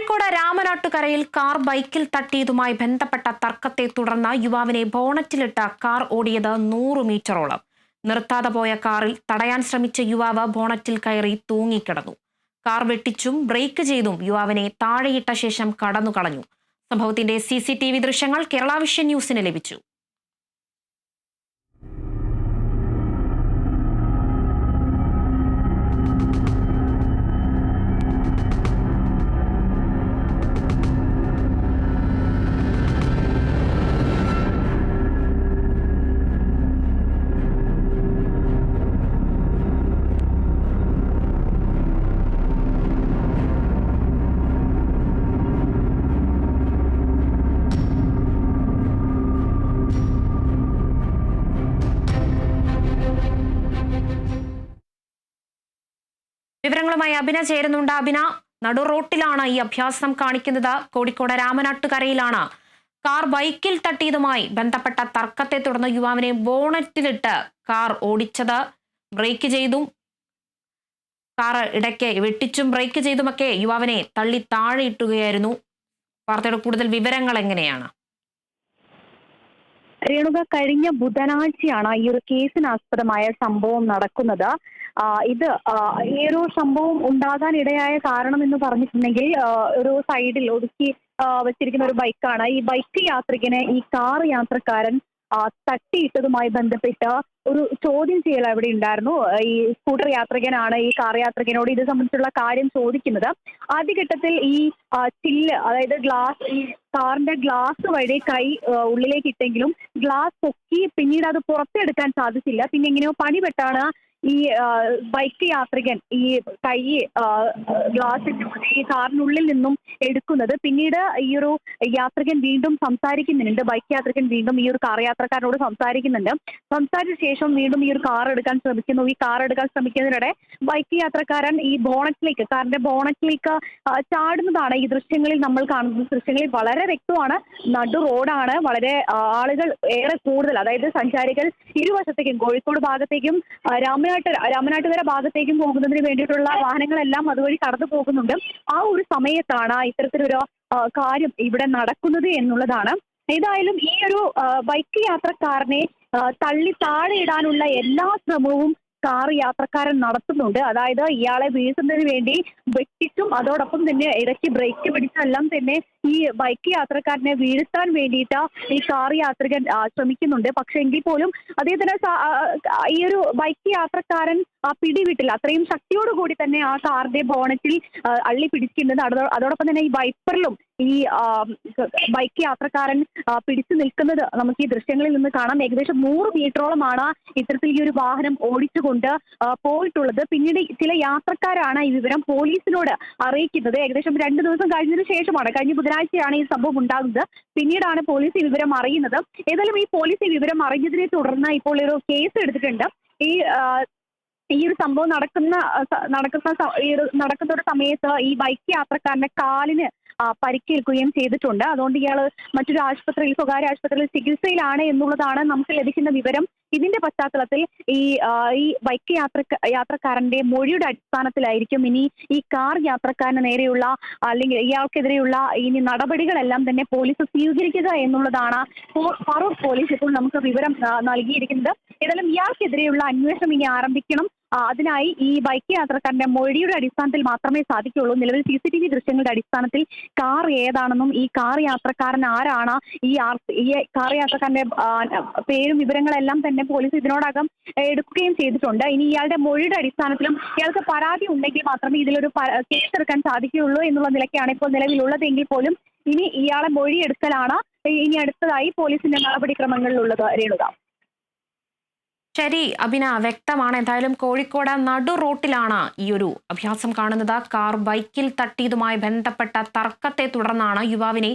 Kozhikode രാമനാട്ടുകരയിൽ car ബൈക്കിൽ തട്ടിയതുമായി ബന്ധപ്പെട്ട തർക്കത്തെ തുടർന്ന് യുവാവിനെ ബോണറ്റിലിട്ട് കാർ ഓടിയത് 100 മീറ്ററോളം. നിർത്താതെ പോയ കാറിൽ തടയാൻ ശ്രമിച്ച യുവാവ് ബോണറ്റിൽ കയറി തൂങ്ങിക്കിടന്നു. കാർ വെട്ടിച്ചും ബ്രേക്ക് ചെയ്തും യുവാവിനെ താഴെയിട്ട ശേഷം കടന്നുകളഞ്ഞു. സംഭവത്തിന്റെ CCTV ദൃശ്യങ്ങൾ കേരള വിഷൻ ന്യൂസിന് ലഭിച്ചു. വിവരങ്ങളുമായി അഭിന ചേരുന്നുണ്ട്. അഭിന, നടു റോട്ടിലാണ് ഈ അഭ്യാസം കാണിക്കുന്നത്. കോഴിക്കോട് രാമനാട്ടുകരയിലാണ് കാർ ബൈക്കിൽ തട്ടിയതുമായി ബന്ധപ്പെട്ട തർക്കത്തെ തുടർന്ന് യുവാവിനെ ബോണറ്റിലിട്ട് കാർ ഓടിച്ചത്. ബ്രേക്ക് ചെയ്തും കാർ ഇടയ്ക്ക് വെട്ടിച്ചും ബ്രേക്ക് ചെയ്തുമൊക്കെ യുവാവിനെ തള്ളി താഴെ ഇട്ടുകയായിരുന്നു. വാർത്തയുടെ കൂടുതൽ വിവരങ്ങൾ എങ്ങനെയാണ്? രേണുക, കഴിഞ്ഞ ബുധനാഴ്ചയാണ് ഈ ഒരു കേസിനാസ്പദമായ സംഭവം നടക്കുന്നത്. ഈ ഒരു സംഭവം ഉണ്ടാകാൻ ഇടയായ കാരണം എന്ന് പറഞ്ഞിട്ടുണ്ടെങ്കിൽ ഒരു സൈഡിൽ ഒതുക്കി വെച്ചിരിക്കുന്ന ഒരു ബൈക്കാണ്. ഈ ബൈക്ക് യാത്രികനെ ഈ കാർ യാത്രക്കാരൻ തട്ടിയിട്ടതുമായി ബന്ധപ്പെട്ട് ഒരു ചോദ്യം ചെയ്യൽ അവിടെ ഉണ്ടായിരുന്നു. ഈ സ്കൂട്ടർ യാത്രികനാണ് ഈ കാർ യാത്രികനോട് ഇത് സംബന്ധിച്ചുള്ള കാര്യം ചോദിക്കുന്നത്. ആദ്യഘട്ടത്തിൽ ഈ ചില്ല്, അതായത് ഗ്ലാസ്, ഈ കാറിന്റെ ഗ്ലാസ് വഴി കൈ ഉള്ളിലേക്ക് ഇട്ടെങ്കിലും ഗ്ലാസ് പൊക്കി പിന്നീട് അത് പുറത്തെടുക്കാൻ സാധിച്ചില്ല. പിന്നെ എങ്ങനെയോ പണിപെട്ടാണ് ഈ ബൈക്ക് യാത്രികൻ ഈ കൈ ഈ കാറിനുള്ളിൽ നിന്നും എടുക്കുന്നത്. പിന്നീട് ഈ ഒരു യാത്രികൻ വീണ്ടും സംസാരിക്കുന്നുണ്ട്. ബൈക്ക് യാത്രികൻ വീണ്ടും ഈ ഒരു കാർ യാത്രക്കാരനോട് സംസാരിക്കുന്നുണ്ട്. സംസാരിച്ച ശേഷം വീണ്ടും ഈ ഒരു കാർ എടുക്കാൻ ശ്രമിക്കുന്നു. ഈ കാർ എടുക്കാൻ ശ്രമിക്കുന്നതിനിടെ ബൈക്ക് യാത്രക്കാരൻ ഈ ബോണറ്റിലേക്ക്, കാറിന്റെ ബോണറ്റിലേക്ക് ചാടുന്നതാണ് ഈ ദൃശ്യങ്ങളിൽ നമ്മൾ കാണുന്നത്. ദൃശ്യങ്ങളിൽ വളരെ വ്യക്തമാണ്. നടു റോഡാണ്, വളരെ ആളുകൾ ഏറെ കൂടുതൽ, അതായത് സഞ്ചാരികൾ ഇരുവശത്തേക്കും, കോഴിക്കോട് ഭാഗത്തേക്കും രാമനാട്ടുകര ഭാഗത്തേക്കും പോകുന്നതിന് വേണ്ടിയിട്ടുള്ള വാഹനങ്ങളെല്ലാം അതുവഴി കടന്നു പോകുന്നുണ്ട്. ആ ഒരു സമയത്താണ് ഇത്തരത്തിലൊരു കാര്യം ഇവിടെ നടക്കുന്നത് എന്നുള്ളതാണ്. ഏതായാലും ഈ ഒരു ബൈക്ക് യാത്രക്കാരനെ തള്ളി താഴെ ഇടാനുള്ള എല്ലാ ശ്രമവും കാർ യാത്രക്കാരൻ നടത്തുന്നുണ്ട്. അതായത് ഇയാളെ വീഴ്ത്തുന്നതിന് വേണ്ടി വെട്ടിച്ചും അതോടൊപ്പം തന്നെ ഇടയ്ക്ക് ബ്രേക്ക് പിടിച്ചെല്ലാം തന്നെ ഈ ബൈക്ക് യാത്രക്കാരനെ വീഴ്ത്താൻ വേണ്ടിയിട്ട് ഈ കാർ യാത്രികൻ ശ്രമിക്കുന്നുണ്ട്. പക്ഷെ എങ്കിൽ പോലും അദ്ദേഹത്തിന് ഈ ഒരു ബൈക്ക് യാത്രക്കാരൻ പിടിവിട്ടില്ല. അത്രയും ശക്തിയോടുകൂടി തന്നെ ആ കാറിന്റെ ബോണറ്റിൽ അള്ളി പിടിക്കുന്നുണ്ട്. അതോടൊപ്പം തന്നെ ഈ വൈപ്പറിലും ഈ ബൈക്ക് യാത്രക്കാരൻ പിടിച്ചു നിൽക്കുന്നത് നമുക്ക് ഈ ദൃശ്യങ്ങളിൽ നിന്ന് കാണാം. ഏകദേശം 100 മീറ്ററോളമാണ് ഇത്തരത്തിൽ ഈ ഒരു വാഹനം ഓടിച്ചുകൊണ്ട് പോയിട്ടുള്ളത്. പിന്നീട് ചില യാത്രക്കാരാണ് ഈ വിവരം പോലീസിനോട് അറിയിക്കുന്നത്. ഏകദേശം 2 ദിവസം കഴിഞ്ഞതിന് ശേഷമാണ്, കഴിഞ്ഞ ബുധനാഴ്ചയാണ് ഈ സംഭവം ഉണ്ടാകുന്നത്. പിന്നീടാണ് പോലീസ് ഈ വിവരം അറിയുന്നത്. ഏതായാലും ഈ പോലീസ് ഈ വിവരം അറിഞ്ഞതിനെ തുടർന്ന് ഇപ്പോൾ ഒരു കേസ് എടുത്തിട്ടുണ്ട്. ഈ ഒരു സംഭവം നടക്കുന്ന ഒരു സമയത്ത് ഈ ബൈക്ക് യാത്രക്കാരന്റെ കാലിന് പരിക്കേൽക്കുകയും ചെയ്തിട്ടുണ്ട്. അതുകൊണ്ട് ഇയാൾ മറ്റൊരു ആശുപത്രിയിൽ, സ്വകാര്യ ആശുപത്രിയിൽ ചികിത്സയിലാണ് എന്നുള്ളതാണ് നമുക്ക് ലഭിക്കുന്ന വിവരം. ഇതിന്റെ പശ്ചാത്തലത്തിൽ ഈ ബൈക്ക് യാത്രക്കാരന്റെ മൊഴിയുടെ അടിസ്ഥാനത്തിലായിരിക്കും ഇനി ഈ കാർ യാത്രക്കാരന് നേരെയുള്ള അല്ലെങ്കിൽ ഇയാൾക്കെതിരെയുള്ള ഇനി നടപടികളെല്ലാം തന്നെ പോലീസ് സ്വീകരിക്കുക എന്നുള്ളതാണ് ഫറൂഖ് പോലീസ് ഇപ്പോൾ നമുക്ക് വിവരം നൽകിയിരിക്കുന്നത്. ഏതായാലും ഇയാൾക്കെതിരെയുള്ള അന്വേഷണം ഇനി ആരംഭിക്കണം. അതിനായി ഈ ബൈക്ക് യാത്രക്കാരന്റെ മൊഴിയുടെ അടിസ്ഥാനത്തിൽ മാത്രമേ സാധിക്കുകയുള്ളൂ. നിലവിൽ CCTV ദൃശ്യങ്ങളുടെ അടിസ്ഥാനത്തിൽ കാർ ഏതാണെന്നും ഈ കാർ യാത്രക്കാരൻ ആരാണ്, ഈ കാർ യാത്രക്കാരന്റെ പേരും വിവരങ്ങളെല്ലാം തന്നെ പോലീസ് ഇതിനോടകം എടുക്കുകയും ചെയ്തിട്ടുണ്ട്. ഇനി ഇയാളുടെ മൊഴിയുടെ അടിസ്ഥാനത്തിലും ഇയാൾക്ക് പരാതി ഉണ്ടെങ്കിൽ മാത്രമേ ഇതിലൊരു കേസെടുക്കാൻ സാധിക്കുകയുള്ളൂ എന്നുള്ള നിലയ്ക്കാണ് ഇപ്പോൾ നിലവിലുള്ളതെങ്കിൽ പോലും ഇനി ഇയാളെ മൊഴിയെടുക്കലാണ് ഇനി അടുത്തതായി പോലീസിന്റെ നടപടിക്രമങ്ങളിലുള്ളത്. രേണുക. ശരി അഭിന, വ്യക്തമാണ്. എന്തായാലും കോഴിക്കോട് നടു റോട്ടിലാണ് ഈ ഒരു അഭ്യാസം കാണുന്നത്. കാർ ബൈക്കിൽ തട്ടിയതുമായി ബന്ധപ്പെട്ട തർക്കത്തെ തുടർന്നാണ് യുവാവിനെ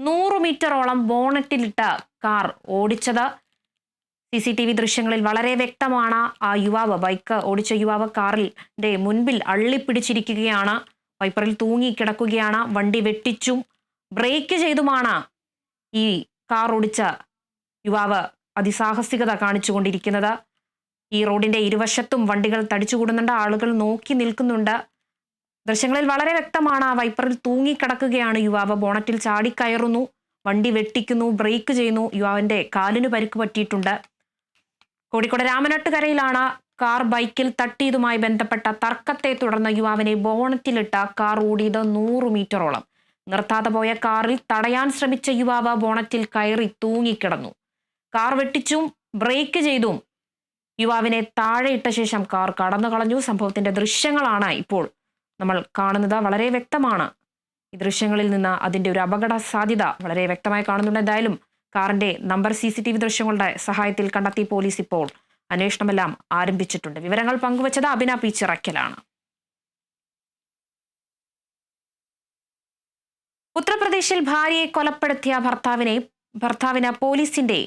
100 മീറ്ററോളം ബോണറ്റിലിട്ട് കാർ ഓടിച്ചത്. CCTV ദൃശ്യങ്ങളിൽ വളരെ വ്യക്തമാണ്. ആ യുവാവ്, ബൈക്ക് ഓടിച്ച യുവാവ് കാറിന്റെ മുൻപിൽ അള്ളിപ്പിടിച്ചിരിക്കുകയാണ്. വൈപ്പറിൽ തൂങ്ങി കിടക്കുകയാണ്. വണ്ടി വെട്ടിച്ചും ബ്രേക്ക് ചെയ്തുമാണ് ഈ കാർ ഓടിച്ച യുവാവ് അതിസാഹസികത കാണിച്ചുകൊണ്ടിരിക്കുന്നത്. ഈ റോഡിന്റെ ഇരുവശത്തും വണ്ടികൾ തടിച്ചുകൂടുന്നുണ്ട്. ആളുകൾ നോക്കി നിൽക്കുന്നുണ്ട്. ദൃശ്യങ്ങളിൽ വളരെ വ്യക്തമാണ്. വൈപ്പറിൽ തൂങ്ങിക്കിടക്കുകയാണ് യുവാവ്. ബോണറ്റിൽ ചാടിക്കയറുന്നു, വണ്ടി വെട്ടിക്കുന്നു, ബ്രേക്ക് ചെയ്യുന്നു. യുവാവിന്റെ കാലിന് പരിക്ക് പറ്റിയിട്ടുണ്ട്. കോഴിക്കോട് രാമനാട്ടുകരയിലാണ് കാർ ബൈക്കിൽ തട്ടിയതുമായി ബന്ധപ്പെട്ട തർക്കത്തെ തുടർന്ന് യുവാവിനെ ബോണറ്റിലിട്ട കാർ ഓടിയത് 100 മീറ്ററോളം. നിർത്താതെ പോയ കാറിൽ തടയാൻ ശ്രമിച്ച യുവാവ് ബോണറ്റിൽ കയറി തൂങ്ങിക്കിടന്നു. കാർ വെട്ടിച്ചും ബ്രേക്ക് ചെയ്തും യുവാവിനെ താഴെയിട്ട ശേഷം കാർ കടന്നു കളഞ്ഞു. സംഭവത്തിന്റെ ദൃശ്യങ്ങളാണ് ഇപ്പോൾ നമ്മൾ കാണുന്നത്. വളരെ വ്യക്തമാണ് ഈ ദൃശ്യങ്ങളിൽ നിന്ന് അതിന്റെ ഒരു അപകട സാധ്യത വളരെ വ്യക്തമായി കാണുന്നുണ്ട്. എന്തായാലും കാറിന്റെ നമ്പർ CCTV ദൃശ്യങ്ങളുടെ സഹായത്തിൽ കണ്ടെത്തി പോലീസ് ഇപ്പോൾ അന്വേഷണമെല്ലാം ആരംഭിച്ചിട്ടുണ്ട്. വിവരങ്ങൾ പങ്കുവച്ചത് അഭിന പി ചിറക്കലാണ്. ഉത്തർപ്രദേശിൽ ഭാര്യയെ കൊലപ്പെടുത്തിയ ഭർത്താവിന് പോലീസിന്റെ